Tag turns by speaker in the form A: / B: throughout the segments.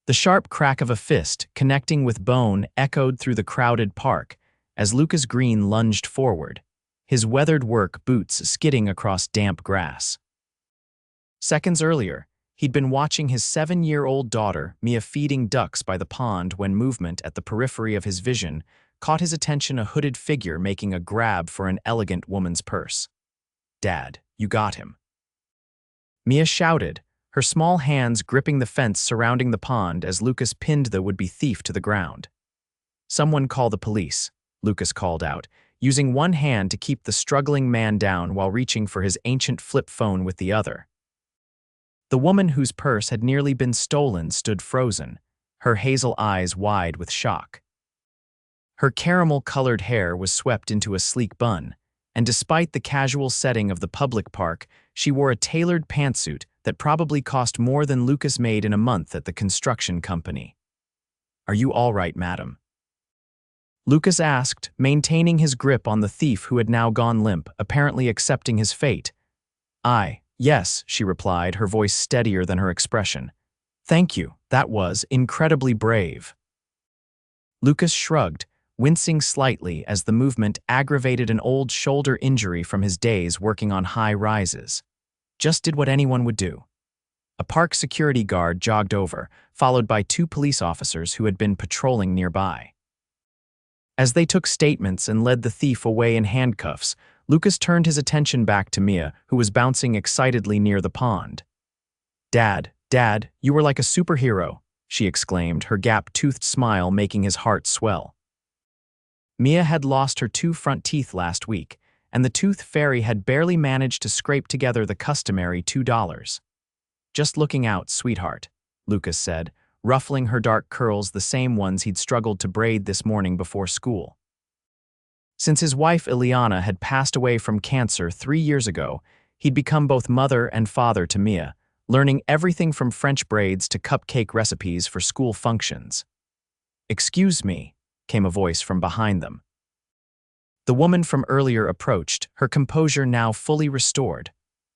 A: The sharp crack of a fist, connecting with bone, echoed through the crowded park as Lucas Greene lunged forward, his weathered work boots skidding across damp grass. Seconds earlier, he'd been watching his 7-year-old daughter, Mia, feeding ducks by the pond when movement at the periphery of his vision caught his attention, a hooded figure making a grab for an elegant woman's purse. "Dad, you got him." Mia shouted, her small hands gripping the fence surrounding the pond as Lucas pinned the would-be thief to the ground. "Someone call the police," Lucas called out, using one hand to keep the struggling man down while reaching for his ancient flip phone with the other. The woman whose purse had nearly been stolen stood frozen, her hazel eyes wide with shock. Her caramel-colored hair was swept into a sleek bun, and despite the casual setting of the public park, she wore a tailored pantsuit that probably cost more than Lucas made in a month at the construction company. "Are you all right, madam?" Lucas asked, maintaining his grip on the thief who had now gone limp, apparently accepting his fate. Yes, she replied, her voice steadier than her expression. "Thank you, that was incredibly brave." Lucas shrugged, wincing slightly as the movement aggravated an old shoulder injury from his days working on high rises. Just did what anyone would do. A park security guard jogged over, followed by 2 police officers who had been patrolling nearby. As they took statements and led the thief away in handcuffs, Lucas turned his attention back to Mia, who was bouncing excitedly near the pond. Dad, you were like a superhero," she exclaimed, her gap-toothed smile making his heart swell. Mia had lost her 2 front teeth last week, and the tooth fairy had barely managed to scrape together the customary $2. "Just looking out, sweetheart," Lucas said, ruffling her dark curls, the same ones he'd struggled to braid this morning before school. Since his wife Ileana had passed away from cancer 3 years ago, he'd become both mother and father to Mia, learning everything from French braids to cupcake recipes for school functions. "Excuse me," came a voice from behind them. The woman from earlier approached, her composure now fully restored.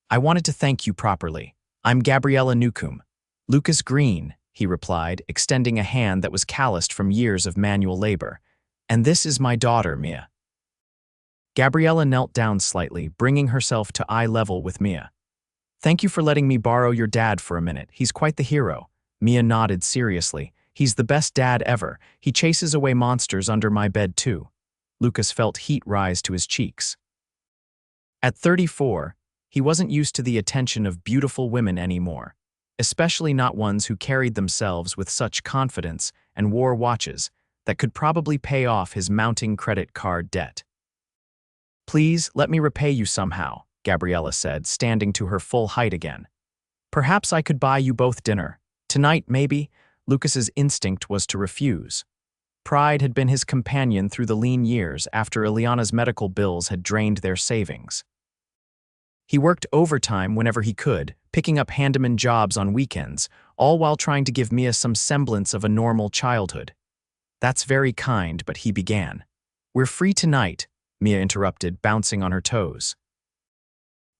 A: "I wanted to thank you properly. I'm Gabriella Newcombe." "Lucas Greene," he replied, extending a hand that was calloused from years of manual labor. "And this is my daughter, Mia." Gabriella knelt down slightly, bringing herself to eye level with Mia. "Thank you for letting me borrow your dad for a minute. He's quite the hero." Mia nodded seriously. "He's the best dad ever. He chases away monsters under my bed too." Lucas felt heat rise to his cheeks. At 34, he wasn't used to the attention of beautiful women anymore, especially not ones who carried themselves with such confidence and wore watches that could probably pay off his mounting credit card debt. "Please, let me repay you somehow," Gabriella said, standing to her full height again. "Perhaps I could buy you both dinner. Tonight, maybe?" Lucas's instinct was to refuse. Pride had been his companion through the lean years after Ileana's medical bills had drained their savings. He worked overtime whenever he could, picking up handyman jobs on weekends, all while trying to give Mia some semblance of a normal childhood. "That's very kind," but he began. "We're free tonight," Mia interrupted, bouncing on her toes.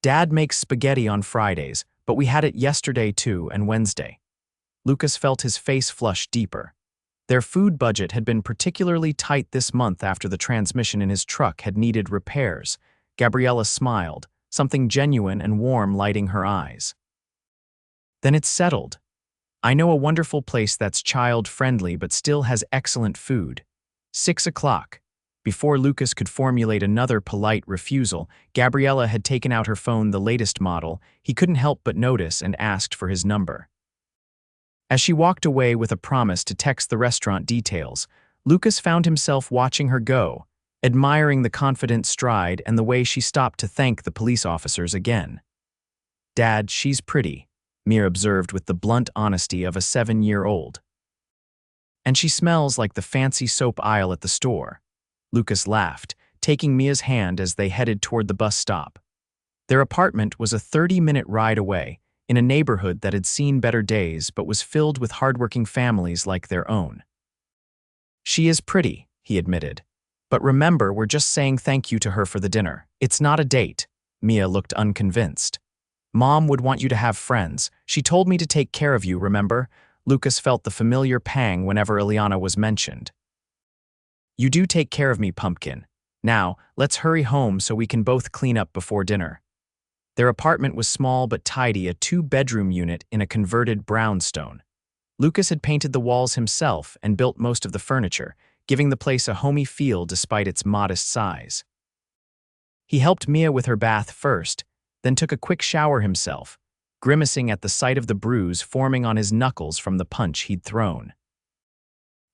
A: "Dad makes spaghetti on Fridays, but we had it yesterday too and Wednesday." Lucas felt his face flush deeper. Their food budget had been particularly tight this month after the transmission in his truck had needed repairs. Gabriella smiled, something genuine and warm lighting her eyes. "Then it's settled. I know a wonderful place that's child-friendly but still has excellent food. 6 o'clock. Before Lucas could formulate another polite refusal, Gabriella had taken out her phone, the latest model. He couldn't help but notice and asked for his number. As she walked away with a promise to text the restaurant details, Lucas found himself watching her go, admiring the confident stride and the way she stopped to thank the police officers again. "Dad, she's pretty," Mia observed with the blunt honesty of a 7-year-old. "And she smells like the fancy soap aisle at the store." Lucas laughed, taking Mia's hand as they headed toward the bus stop. Their apartment was a 30-minute ride away, in a neighborhood that had seen better days but was filled with hardworking families like their own. "She is pretty," he admitted. "But remember, we're just saying thank you to her for the dinner. It's not a date." Mia looked unconvinced. "Mom would want you to have friends. She told me to take care of you, remember?" Lucas felt the familiar pang whenever Ileana was mentioned. You do take care of me, Pumpkin. Now, let's hurry home so we can both clean up before dinner. Their apartment was small but tidy, a two-bedroom unit in a converted brownstone. Lucas had painted the walls himself and built most of the furniture, giving the place a homey feel despite its modest size. He helped Mia with her bath first, then took a quick shower himself, grimacing at the sight of the bruise forming on his knuckles from the punch he'd thrown.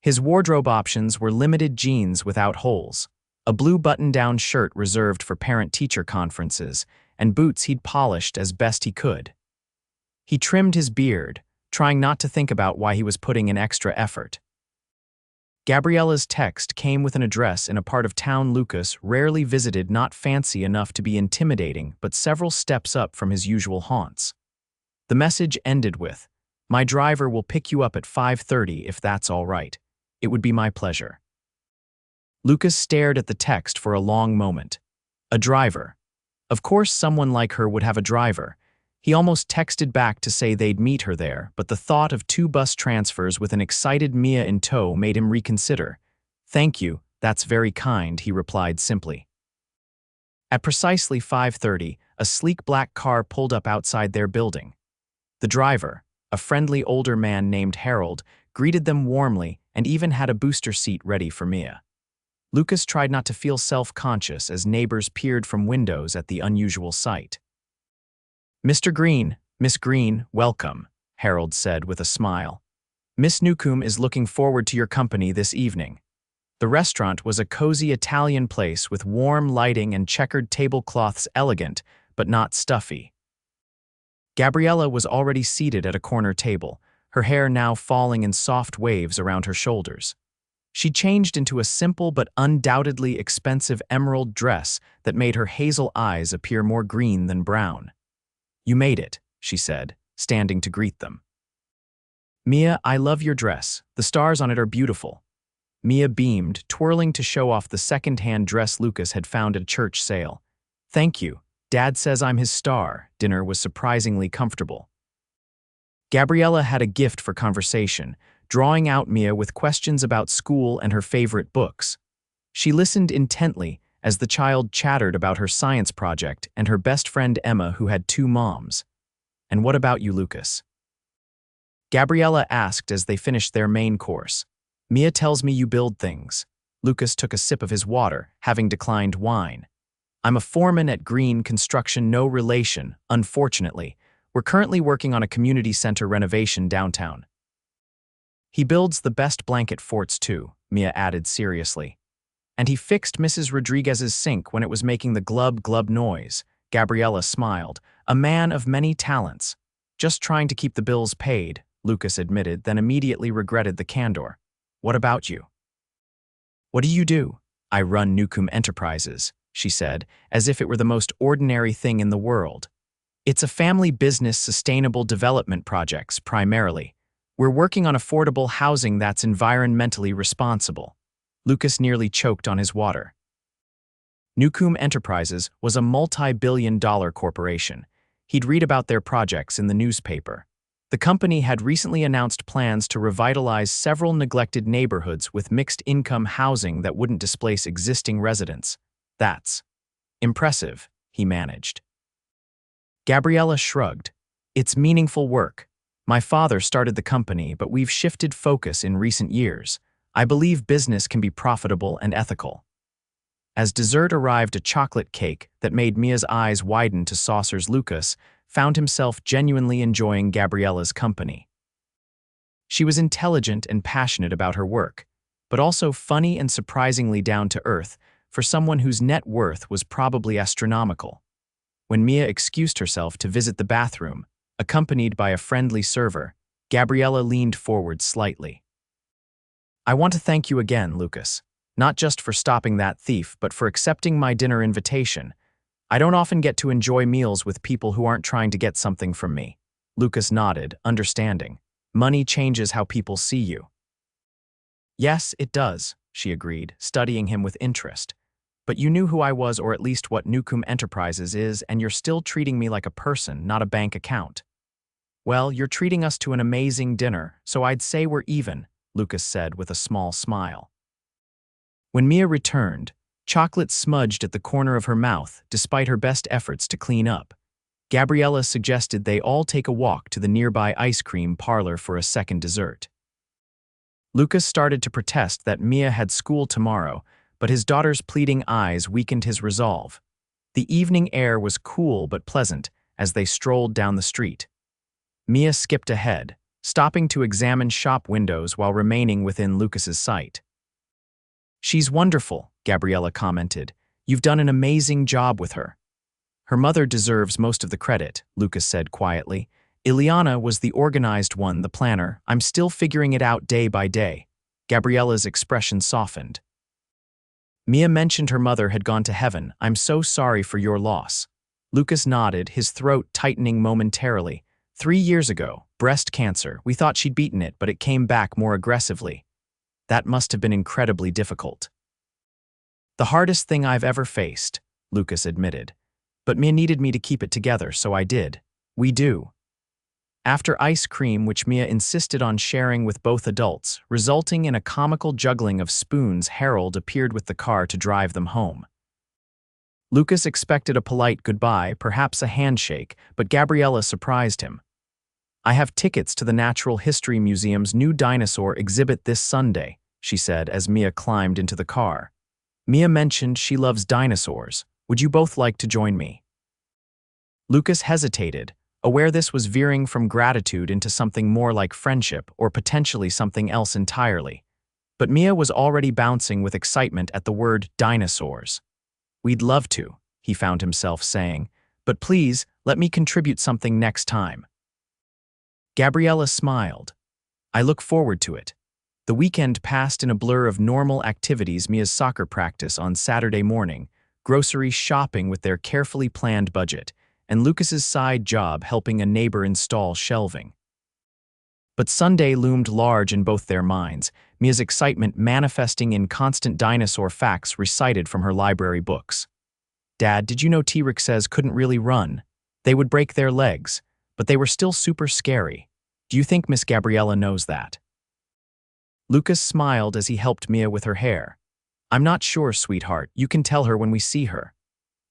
A: His wardrobe options were limited jeans without holes, a blue button-down shirt reserved for parent-teacher conferences, and boots he'd polished as best he could. He trimmed his beard, trying not to think about why he was putting in extra effort. Gabriella's text came with an address in a part of town Lucas rarely visited, not fancy enough to be intimidating, but several steps up from his usual haunts. The message ended with, "My driver will pick you up at 5:30 if that's all right. It would be my pleasure." Lucas stared at the text for a long moment. A driver. Of course someone like her would have a driver. He almost texted back to say they'd meet her there, but the thought of 2 bus transfers with an excited Mia in tow made him reconsider. "Thank you, that's very kind," he replied simply. At precisely 5:30, a sleek black car pulled up outside their building. The driver, a friendly older man named Harold, greeted them warmly and even had a booster seat ready for Mia. Lucas tried not to feel self-conscious as neighbors peered from windows at the unusual sight. "Mr. Greene, Miss Greene, welcome," Harold said with a smile. "Miss Newcombe is looking forward to your company this evening." The restaurant was a cozy Italian place with warm lighting and checkered tablecloths, elegant, but not stuffy. Gabriella was already seated at a corner table, her hair now falling in soft waves around her shoulders. She changed into a simple but undoubtedly expensive emerald dress that made her hazel eyes appear more green than brown. "You made it," she said, standing to greet them. "Mia, I love your dress. The stars on it are beautiful." Mia beamed, twirling to show off the second-hand dress Lucas had found at a church sale. "Thank you. Dad says I'm his star." Dinner was surprisingly comfortable. Gabriella had a gift for conversation, drawing out Mia with questions about school and her favorite books. She listened intently as the child chattered about her science project and her best friend Emma, who had 2 moms. "And what about you, Lucas?" Gabriella asked as they finished their main course. "Mia tells me you build things." Lucas took a sip of his water, having declined wine. "I'm a foreman at Greene Construction, no relation, unfortunately. We're currently working on a community center renovation downtown." "He builds the best blanket forts too," Mia added seriously. "And he fixed Mrs. Rodriguez's sink when it was making the glub-glub noise." Gabriella smiled. "A man of many talents. Just trying to keep the bills paid," Lucas admitted, then immediately regretted the candor. "What about you?" "What do you do?" "I run Newcombe Enterprises," she said, as if it were the most ordinary thing in the world. "It's a family business, sustainable development projects, primarily. We're working on affordable housing that's environmentally responsible." Lucas nearly choked on his water. Newcombe Enterprises was a multi-billion-dollar corporation. He'd read about their projects in the newspaper. The company had recently announced plans to revitalize several neglected neighborhoods with mixed-income housing that wouldn't displace existing residents. "That's impressive," he managed. Gabriella shrugged. "It's meaningful work. My father started the company, but we've shifted focus in recent years. I believe business can be profitable and ethical." As dessert arrived, a chocolate cake that made Mia's eyes widen to saucers, Lucas found himself genuinely enjoying Gabriella's company. She was intelligent and passionate about her work, but also funny and surprisingly down-to-earth for someone whose net worth was probably astronomical. When Mia excused herself to visit the bathroom, accompanied by a friendly server, Gabriella leaned forward slightly. "I want to thank you again, Lucas. Not just for stopping that thief, but for accepting my dinner invitation. I don't often get to enjoy meals with people who aren't trying to get something from me." Lucas nodded, understanding. "Money changes how people see you." "Yes, it does," she agreed, studying him with interest. "But you knew who I was, or at least what Newcombe Enterprises is, and you're still treating me like a person, not a bank account." Well, you're treating us to an amazing dinner, so I'd say we're even, Lucas said with a small smile. When Mia returned, chocolate smudged at the corner of her mouth despite her best efforts to clean up. Gabriella suggested they all take a walk to the nearby ice cream parlor for a second dessert. Lucas started to protest that Mia had school tomorrow, but his daughter's pleading eyes weakened his resolve. The evening air was cool but pleasant as they strolled down the street. Mia skipped ahead, stopping to examine shop windows while remaining within Lucas's sight. "She's wonderful," Gabriella commented. "You've done an amazing job with her." "Her mother deserves most of the credit," Lucas said quietly. "Ileana was the organized one, the planner. I'm still figuring it out day by day." Gabriella's expression softened. "Mia mentioned her mother had gone to heaven. I'm so sorry for your loss." Lucas nodded, his throat tightening momentarily. 3 years ago, breast cancer. We thought she'd beaten it, but it came back more aggressively. That must have been incredibly difficult. "The hardest thing I've ever faced," Lucas admitted. "But Mia needed me to keep it together, so I did. We do." After ice cream, which Mia insisted on sharing with both adults, resulting in a comical juggling of spoons, Harold appeared with the car to drive them home. Lucas expected a polite goodbye, perhaps a handshake, but Gabriella surprised him. "I have tickets to the Natural History Museum's new dinosaur exhibit this Sunday," she said as Mia climbed into the car. "Mia mentioned she loves dinosaurs. Would you both like to join me?" Lucas hesitated, aware this was veering from gratitude into something more like friendship or potentially something else entirely. But Mia was already bouncing with excitement at the word dinosaurs. "We'd love to," he found himself saying, "but please, let me contribute something next time." Gabriella smiled. "I look forward to it." The weekend passed in a blur of normal activities: Mia's soccer practice on Saturday morning, grocery shopping with their carefully planned budget, and Lucas's side job helping a neighbor install shelving. But Sunday loomed large in both their minds, Mia's excitement manifesting in constant dinosaur facts recited from her library books. "Dad, did you know T-Rexes couldn't really run? They would break their legs, but they were still super scary. Do you think Miss Gabriella knows that?" Lucas smiled as he helped Mia with her hair. "I'm not sure, sweetheart. You can tell her when we see her."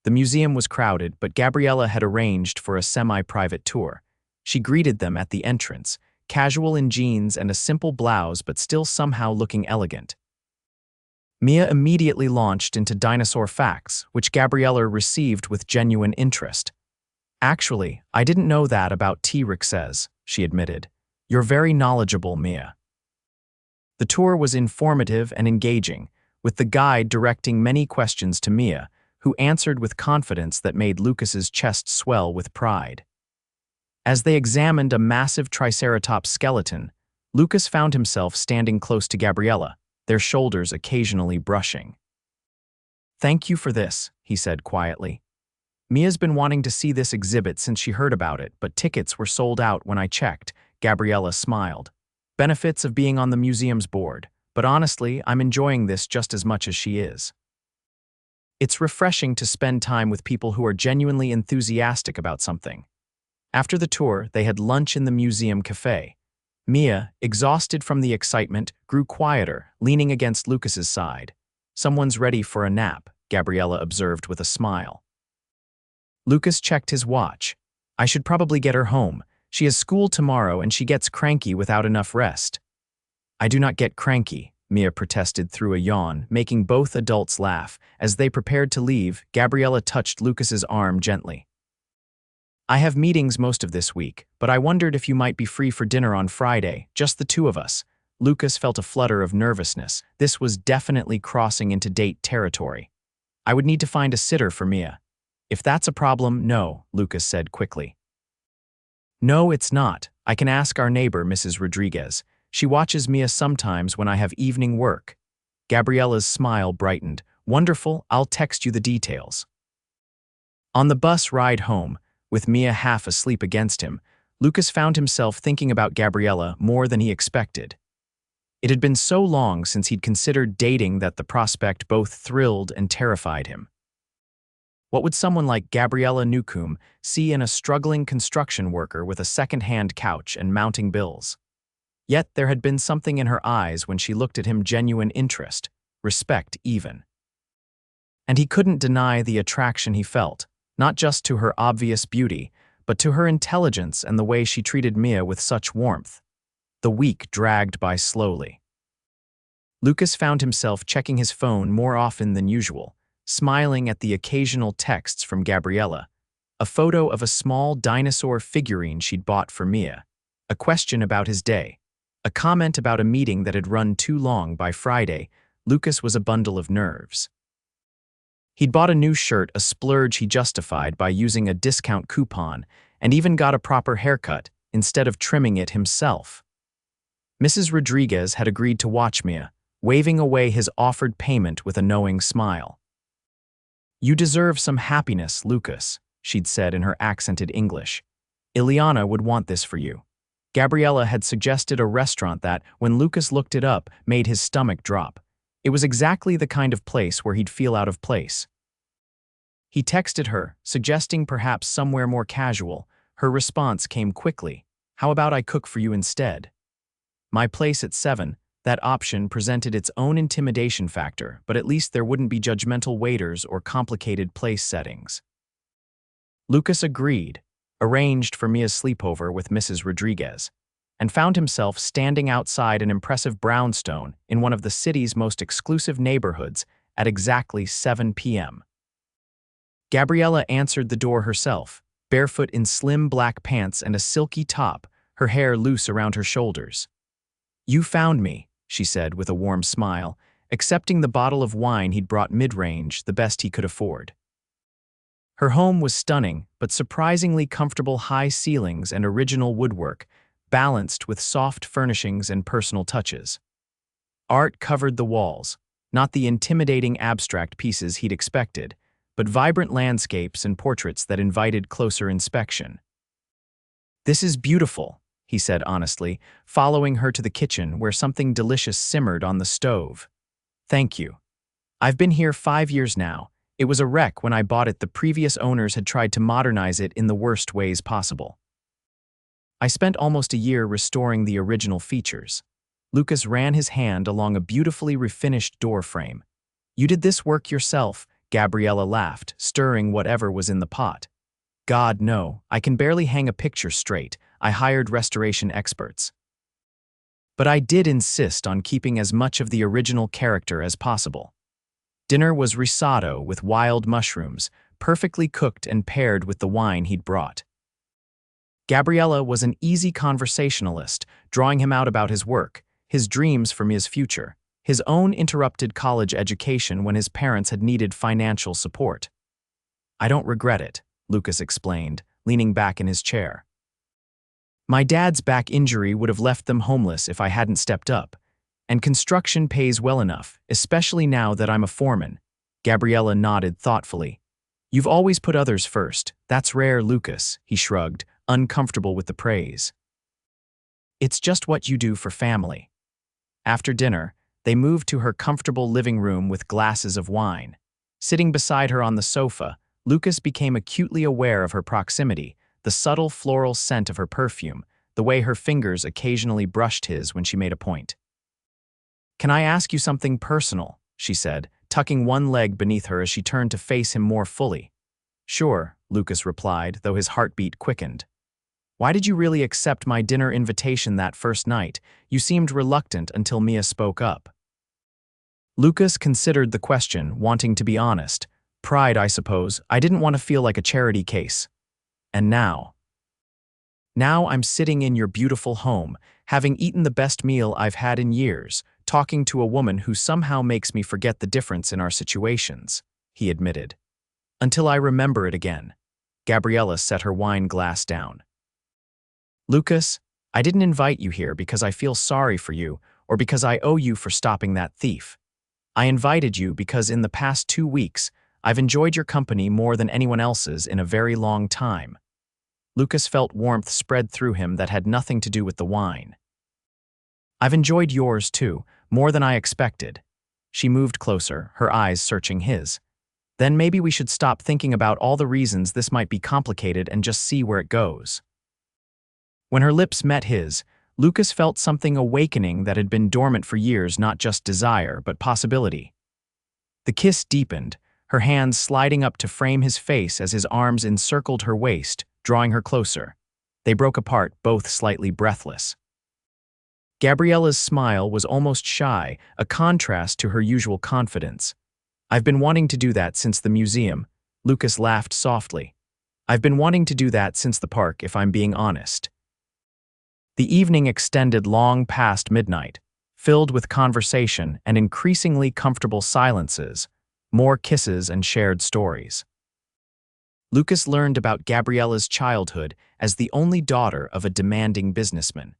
A: The museum was crowded, but Gabriella had arranged for a semi-private tour. She greeted them at the entrance, casual in jeans and a simple blouse but still somehow looking elegant. Mia immediately launched into dinosaur facts, which Gabriella received with genuine interest. "Actually, I didn't know that about T-Rexes," she admitted. "You're very knowledgeable, Mia." The tour was informative and engaging, with the guide directing many questions to Mia, who answered with confidence that made Lucas's chest swell with pride. As they examined a massive Triceratops skeleton, Lucas found himself standing close to Gabriella, their shoulders occasionally brushing. "Thank you for this," he said quietly. "Mia's been wanting to see this exhibit since she heard about it, but tickets were sold out when I checked." Gabriella smiled. "Benefits of being on the museum's board, but honestly, I'm enjoying this just as much as she is." It's refreshing to spend time with people who are genuinely enthusiastic about something. After the tour, they had lunch in the museum cafe. Mia, exhausted from the excitement, grew quieter, leaning against Lucas's side. "Someone's ready for a nap," Gabriella observed with a smile. Lucas checked his watch. "I should probably get her home. She has school tomorrow and she gets cranky without enough rest." "I do not get cranky," Mia protested through a yawn, making both adults laugh. As they prepared to leave, Gabriella touched Lucas's arm gently. "I have meetings most of this week, but I wondered if you might be free for dinner on Friday, just the two of us." Lucas felt a flutter of nervousness. This was definitely crossing into date territory. "I would need to find a sitter for Mia." "If that's a problem, no," Lucas said quickly. "No, it's not. I can ask our neighbor, Mrs. Rodriguez. She watches Mia sometimes when I have evening work." Gabriella's smile brightened. "Wonderful, I'll text you the details." On the bus ride home, with Mia half asleep against him, Lucas found himself thinking about Gabriella more than he expected. It had been so long since he'd considered dating that the prospect both thrilled and terrified him. What would someone like Gabriella Newcombe see in a struggling construction worker with a second-hand couch and mounting bills? Yet there had been something in her eyes when she looked at him, genuine interest, respect even. And he couldn't deny the attraction he felt, not just to her obvious beauty, but to her intelligence and the way she treated Mia with such warmth. The week dragged by slowly. Lucas found himself checking his phone more often than usual, smiling at the occasional texts from Gabriella, a photo of a small dinosaur figurine she'd bought for Mia, a question about his day, a comment about a meeting that had run too long. By Friday, Lucas was a bundle of nerves. He'd bought a new shirt, a splurge he justified by using a discount coupon, and even got a proper haircut instead of trimming it himself. Mrs. Rodriguez had agreed to watch Mia, waving away his offered payment with a knowing smile. "You deserve some happiness, Lucas," she'd said in her accented English. "Ileana would want this for you." Gabriella had suggested a restaurant that, when Lucas looked it up, made his stomach drop. It was exactly the kind of place where he'd feel out of place. He texted her, suggesting perhaps somewhere more casual. Her response came quickly. "How about I cook for you instead?" My place at 7, that option presented its own intimidation factor, but at least there wouldn't be judgmental waiters or complicated place settings. Lucas agreed, arranged for Mia's sleepover with Mrs. Rodriguez, and found himself standing outside an impressive brownstone in one of the city's most exclusive neighborhoods at exactly 7 p.m. Gabriella answered the door herself, barefoot in slim black pants and a silky top, her hair loose around her shoulders. "You found me," she said with a warm smile, accepting the bottle of wine he'd brought mid-range, the best he could afford. Her home was stunning, but surprisingly comfortable, high ceilings and original woodwork, balanced with soft furnishings and personal touches. Art covered the walls, not the intimidating abstract pieces he'd expected, but vibrant landscapes and portraits that invited closer inspection. "This is beautiful," he said honestly, following her to the kitchen where something delicious simmered on the stove. "Thank you. I've been here 5 years now. It was a wreck when I bought it. The previous owners had tried to modernize it in the worst ways possible. I spent almost a year restoring the original features." Lucas ran his hand along a beautifully refinished door frame. "You did this work yourself?" Gabriella laughed, stirring whatever was in the pot. "God, no, I can barely hang a picture straight. I hired restoration experts. But I did insist on keeping as much of the original character as possible." Dinner was risotto with wild mushrooms, perfectly cooked and paired with the wine he'd brought. Gabriella was an easy conversationalist, drawing him out about his work, his dreams for Mia's future, his own interrupted college education when his parents had needed financial support. "I don't regret it," Lucas explained, leaning back in his chair. "My dad's back injury would have left them homeless if I hadn't stepped up. And construction pays well enough, especially now that I'm a foreman." Gabriella nodded thoughtfully. "You've always put others first. That's rare, Lucas," he shrugged, uncomfortable with the praise. "It's just what you do for family." After dinner, they moved to her comfortable living room with glasses of wine. Sitting beside her on the sofa, Lucas became acutely aware of her proximity, the subtle floral scent of her perfume, the way her fingers occasionally brushed his when she made a point. "Can I ask you something personal?" she said, tucking one leg beneath her as she turned to face him more fully. "Sure," Lucas replied, though his heartbeat quickened. "Why did you really accept my dinner invitation that first night? You seemed reluctant until Mia spoke up." Lucas considered the question, wanting to be honest. "Pride, I suppose. I didn't want to feel like a charity case. And now I'm sitting in your beautiful home, having eaten the best meal I've had in years, talking to a woman who somehow makes me forget the difference in our situations," he admitted. "Until I remember it again." Gabriella set her wine glass down. "Lucas, I didn't invite you here because I feel sorry for you or because I owe you for stopping that thief. I invited you because in the past 2 weeks, I've enjoyed your company more than anyone else's in a very long time." Lucas felt warmth spread through him that had nothing to do with the wine. "I've enjoyed yours too, more than I expected." She moved closer, her eyes searching his. Then maybe we should stop thinking about all the reasons this might be complicated and just see where it goes. When her lips met his, Lucas felt something awakening that had been dormant for years, not just desire, but possibility. The kiss deepened, her hands sliding up to frame his face as his arms encircled her waist, drawing her closer. They broke apart, both slightly breathless. Gabriella's smile was almost shy, a contrast to her usual confidence. "I've been wanting to do that since the museum," Lucas laughed softly. "I've been wanting to do that since the park, if I'm being honest." The evening extended long past midnight, filled with conversation and increasingly comfortable silences, more kisses and shared stories. Lucas learned about Gabriella's childhood as the only daughter of a demanding businessman,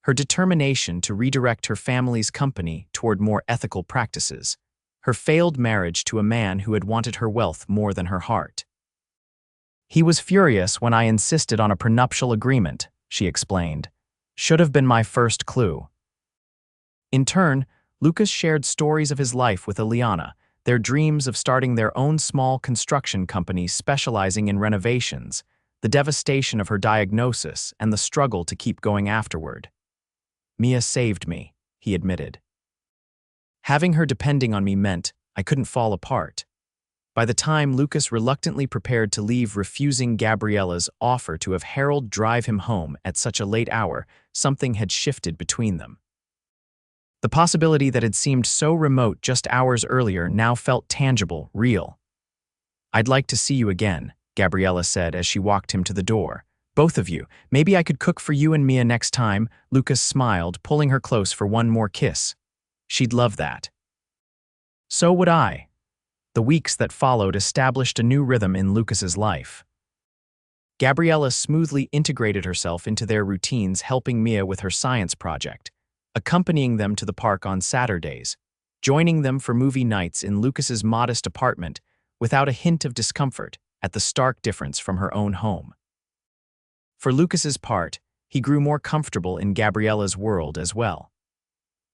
A: her determination to redirect her family's company toward more ethical practices, her failed marriage to a man who had wanted her wealth more than her heart. "He was furious when I insisted on a prenuptial agreement," she explained. "Should have been my first clue." In turn, Lucas shared stories of his life with Ileana, their dreams of starting their own small construction company specializing in renovations, the devastation of her diagnosis, and the struggle to keep going afterward. "Mia saved me," he admitted. "Having her depending on me meant I couldn't fall apart." By the time Lucas reluctantly prepared to leave, refusing Gabriella's offer to have Harold drive him home at such a late hour, something had shifted between them. The possibility that had seemed so remote just hours earlier now felt tangible, real. "I'd like to see you again," Gabriella said as she walked him to the door. "Both of you. Maybe I could cook for you and Mia next time." Lucas smiled, pulling her close for one more kiss. "She'd love that." "So would I." The weeks that followed established a new rhythm in Lucas's life. Gabriella smoothly integrated herself into their routines, helping Mia with her science project, accompanying them to the park on Saturdays, joining them for movie nights in Lucas's modest apartment without a hint of discomfort at the stark difference from her own home. For Lucas's part, he grew more comfortable in Gabriella's world as well.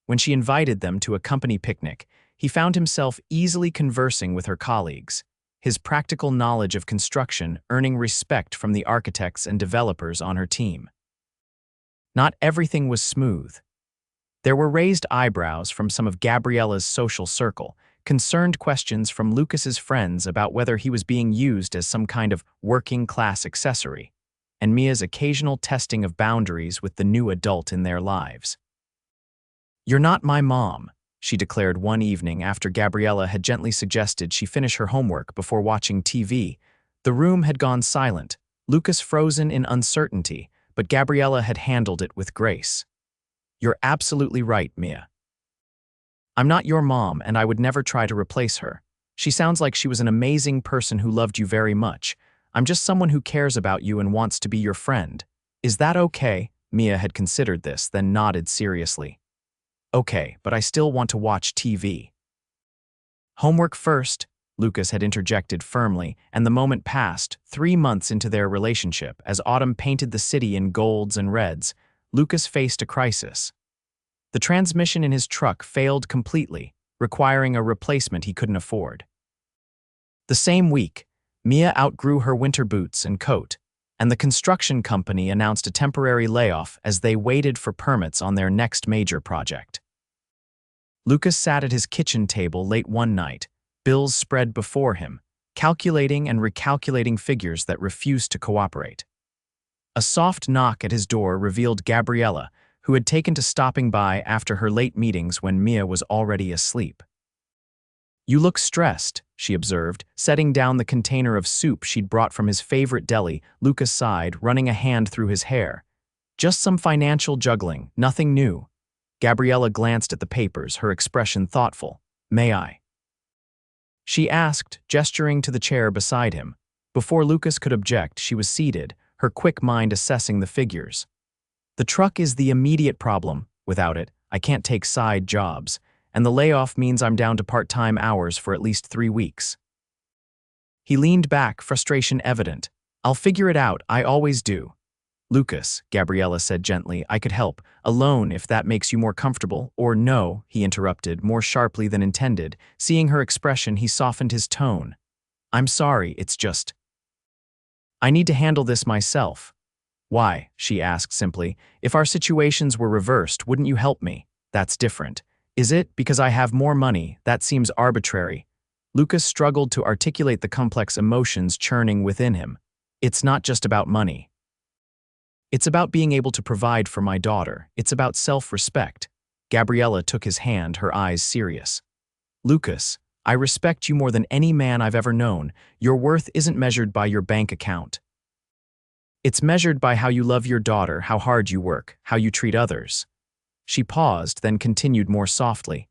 A: When she invited them to a company picnic, he found himself easily conversing with her colleagues, his practical knowledge of construction earning respect from the architects and developers on her team. Not everything was smooth. There were raised eyebrows from some of Gabriella's social circle, concerned questions from Lucas's friends about whether he was being used as some kind of working-class accessory, and Mia's occasional testing of boundaries with the new adult in their lives. "You're not my mom," she declared one evening after Gabriella had gently suggested she finish her homework before watching TV. The room had gone silent, Lucas frozen in uncertainty, but Gabriella had handled it with grace. "You're absolutely right, Mia. I'm not your mom, and I would never try to replace her. She sounds like she was an amazing person who loved you very much. I'm just someone who cares about you and wants to be your friend. Is that okay?" Mia had considered this, then nodded seriously. "Okay, but I still want to watch TV." "Homework first," Lucas had interjected firmly, and the moment passed, 3 months into their relationship. As autumn painted the city in golds and reds, Lucas faced a crisis. The transmission in his truck failed completely, requiring a replacement he couldn't afford. The same week, Mia outgrew her winter boots and coat, and the construction company announced a temporary layoff as they waited for permits on their next major project. Lucas sat at his kitchen table late one night, bills spread before him, calculating and recalculating figures that refused to cooperate. A soft knock at his door revealed Gabriella, who had taken to stopping by after her late meetings when Mia was already asleep. "You look stressed," she observed, setting down the container of soup she'd brought from his favorite deli. Lucas sighed, running a hand through his hair. "Just some financial juggling, nothing new." Gabriella glanced at the papers, her expression thoughtful. "May I?" she asked, gesturing to the chair beside him. Before Lucas could object, she was seated, her quick mind assessing the figures. "The truck is the immediate problem. Without it, I can't take side jobs, and the layoff means I'm down to part-time hours for at least 3 weeks." He leaned back, frustration evident. "I'll figure it out, I always do." "Lucas," Gabriella said gently, "I could help. Alone, if that makes you more comfortable." "Or no," he interrupted, more sharply than intended. Seeing her expression, he softened his tone. I'm sorry, it's just. I need to handle this myself. Why? She asked simply. If our situations were reversed, wouldn't you help me? That's different. Is it because I have more money? That seems arbitrary. Lucas struggled to articulate the complex emotions churning within him. It's not just about money. It's about being able to provide for my daughter. It's about self-respect. Gabriella took his hand, her eyes serious. Lucas, I respect you more than any man I've ever known. Your worth isn't measured by your bank account. It's measured by how you love your daughter, how hard you work, how you treat others. She paused, then continued more softly.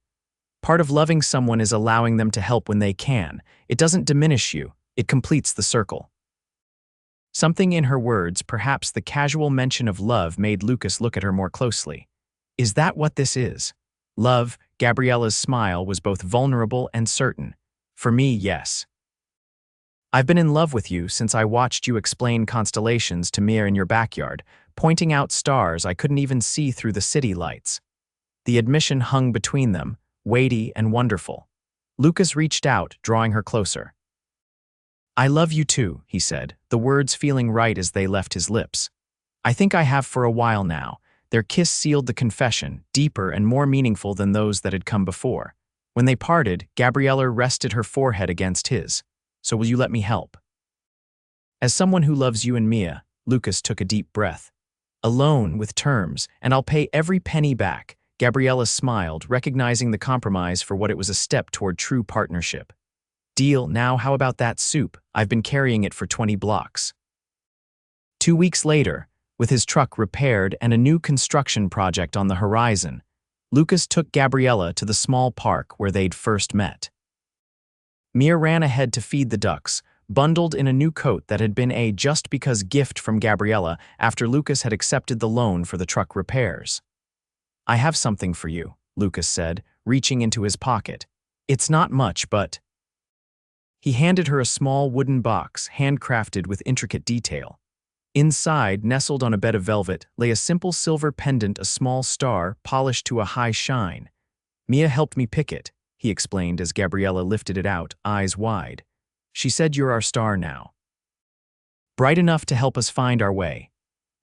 A: Part of loving someone is allowing them to help when they can. It doesn't diminish you, it completes the circle. Something in her words, perhaps the casual mention of love, made Lucas look at her more closely. Is that what this is? Love? Gabriella's smile was both vulnerable and certain. For me, yes. I've been in love with you since I watched you explain constellations to Mia in your backyard, pointing out stars I couldn't even see through the city lights. The admission hung between them, weighty and wonderful. Lucas reached out, drawing her closer. I love you too, he said, the words feeling right as they left his lips. I think I have for a while now. Their kiss sealed the confession, deeper and more meaningful than those that had come before. When they parted, Gabriella rested her forehead against his. So will you let me help? As someone who loves you and Mia, Lucas took a deep breath. Alone, with terms, and I'll pay every penny back. Gabriella smiled, recognizing the compromise for what it was, a step toward true partnership. Deal. Now how about that soup? I've been carrying it for 20 blocks. 2 weeks later, with his truck repaired and a new construction project on the horizon, Lucas took Gabriella to the small park where they'd first met. Mia ran ahead to feed the ducks, bundled in a new coat that had been a just-because gift from Gabriella after Lucas had accepted the loan for the truck repairs. I have something for you, Lucas said, reaching into his pocket. It's not much, but... He handed her a small wooden box, handcrafted with intricate detail. Inside, nestled on a bed of velvet, lay a simple silver pendant, a small star, polished to a high shine. Mia helped me pick it, he explained as Gabriella lifted it out, eyes wide. She said you're our star now. Bright enough to help us find our way.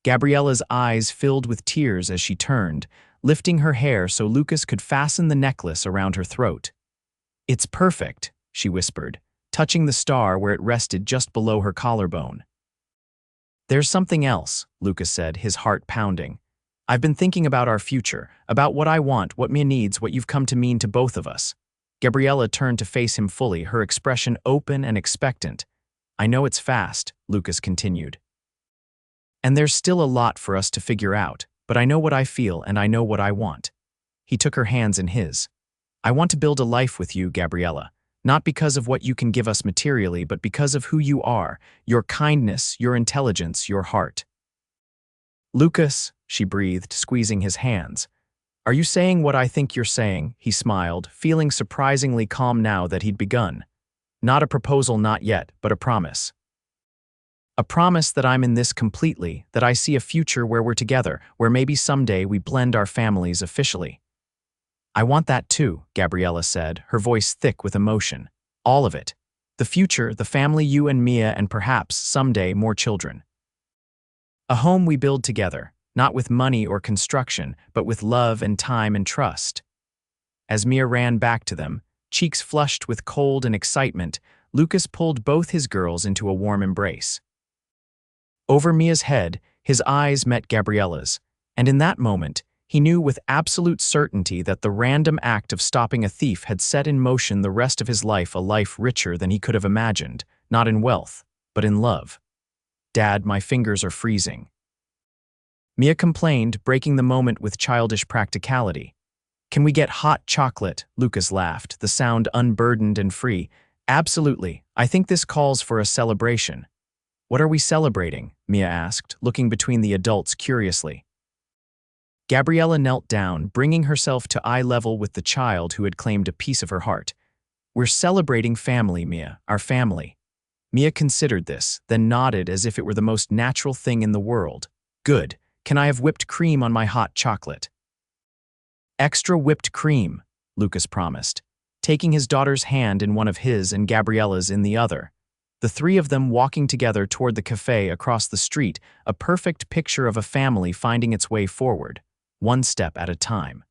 A: Gabriella's eyes filled with tears as she turned, lifting her hair so Lucas could fasten the necklace around her throat. It's perfect, she whispered, touching the star where it rested just below her collarbone. There's something else, Lucas said, his heart pounding. I've been thinking about our future, about what I want, what Mia needs, what you've come to mean to both of us. Gabriella turned to face him fully, her expression open and expectant. I know it's fast, Lucas continued. And there's still a lot for us to figure out, but I know what I feel and I know what I want. He took her hands in his. I want to build a life with you, Gabriella. Not because of what you can give us materially, but because of who you are, your kindness, your intelligence, your heart. Lucas, she breathed, squeezing his hands. Are you saying what I think you're saying? He smiled, feeling surprisingly calm now that he'd begun. Not a proposal, not yet, but a promise. A promise that I'm in this completely, that I see a future where we're together, where maybe someday we blend our families officially. I want that too, Gabriella said, her voice thick with emotion. All of it. The future, the family, you and Mia, and perhaps, someday, more children. A home we build together, not with money or construction, but with love and time and trust. As Mia ran back to them, cheeks flushed with cold and excitement, Lucas pulled both his girls into a warm embrace. Over Mia's head, his eyes met Gabriella's, and in that moment, he knew with absolute certainty that the random act of stopping a thief had set in motion the rest of his life, a life richer than he could have imagined, not in wealth, but in love. Dad, my fingers are freezing. Mia complained, breaking the moment with childish practicality. Can we get hot chocolate? Lucas laughed, the sound unburdened and free. Absolutely. I think this calls for a celebration. What are we celebrating? Mia asked, looking between the adults curiously. Gabriella knelt down, bringing herself to eye level with the child who had claimed a piece of her heart. We're celebrating family, Mia, our family. Mia considered this, then nodded as if it were the most natural thing in the world. Good. Can I have whipped cream on my hot chocolate? Extra whipped cream, Lucas promised, taking his daughter's hand in one of his and Gabriella's in the other. the three of them walking together toward the cafe across the street, a perfect picture of a family finding its way forward, one step at a time.